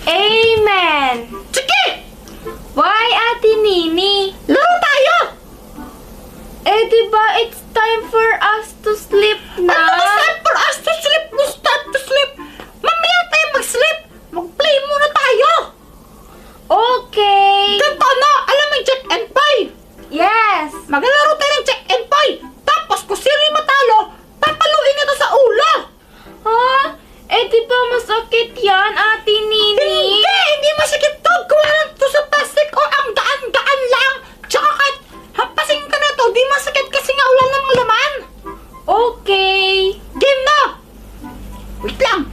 Amen! Sige! Why, Ate Nini? Laro tayo! Eh, diba it's time for us to sleep na? Ano ba time for us to sleep? No start to sleep! Mamaya tayo mag-sleep! Mag-play muna tayo! Okay! Ganto na! Alam mo yung check and pay! Yes! Maglalaro tayo ng check and pay! Tapos kung sino yung matalo, papaluin nito sa ulo! Ha? Eh, diba masakit yan, Ate Nini? Hindi masakit to! Gawa lang to sa plastic o ang daan-daan lang! Tsaka kahit hampasin ka na to, di masakit kasi nga wala namang laman! Okay! Game na! Wait lang!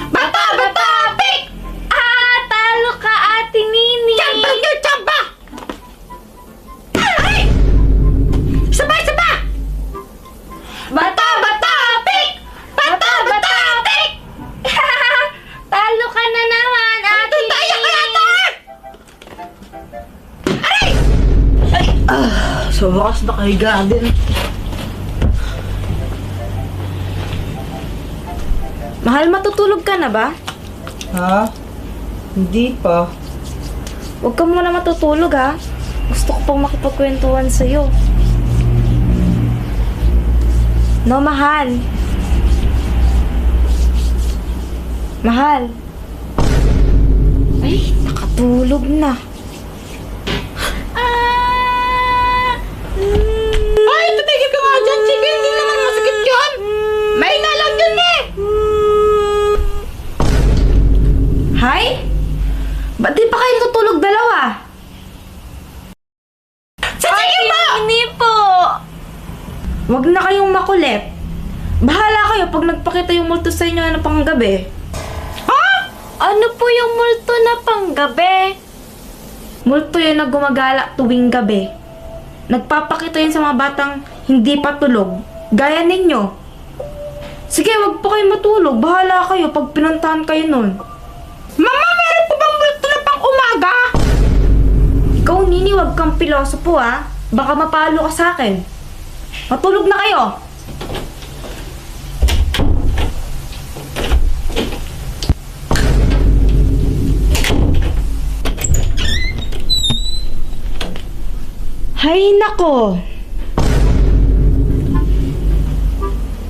Bata! Bata! Pick! Ah, talo ka, Ate Nini! Tsamba nyo! Tsamba! Ay! Sabay! Sabay! Bata! Bata! Pick! Bata! Bata! Pick! Talo ka na naman, Ate Tayo Nini! ka yata! Aray! Ay! Sa wakas nakahiga din. Mahal, matutulog ka na ba? Ha? Hindi pa. Huwag ka muna matutulog, ha? Gusto ko pang makipagkwentuhan sa'yo. No, mahal. Mahal. Ay, nakatulog na. Ay! Tatigil ka nga dyan! Sige! Hindi naman masakit yun! May na lang yun eh! Hay? Ba't di pa kayo tutulog dalawa? Sige mo! Hindi po. Huwag na kayong makulit. Bahala kayo pag nagpakita yung multo sa inyo na panggabi. Ha? Ano po yung multo na panggabi? Multo yun na gumagala tuwing gabi. Nagpapakita yun sa mga batang hindi pa tulog. Gaya ninyo. Sige, wag po kayo matulog. Bahala kayo pag pinuntahan kayo nun. Mama, meron po bang multo na pang umaga? Ikaw, Nini, wag kang pilosopo, ha? Baka mapalo ka sa akin. Matulog na kayo. Hay nako.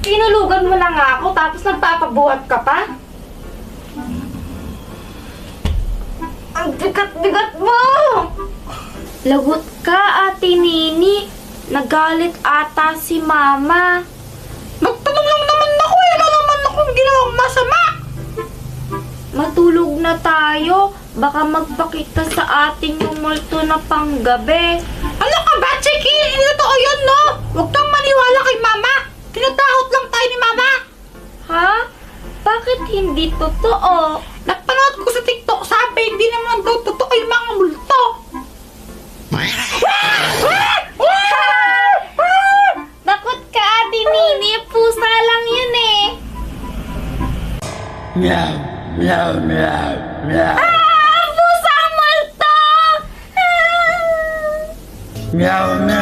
Tinulugan mo lang ako tapos nagpapabuhat ka pa? Ang bigat-bigat mo! Lagot ka, Ate Nini. Nagalit ata si Mama. Nagtanong lang naman ako eh. Wala naman akong ginawang masama. Matulog na tayo. Baka magpakita sa atin yung multo na panggabi. Ano ka ba, Chiki? Hindi totoo yun, no? Huwag kang maniwala kay Mama. Tinatahot lang tayo ni Mama. Ha? Bakit hindi totoo? Napanood ko sa TikTok, sabi, hindi naman daw totoo yung mga multo. Takot ka, Ate Nini. Pusa lang yun eh. Meow, meow, meow, meow. Pusa multo! Meow, meow.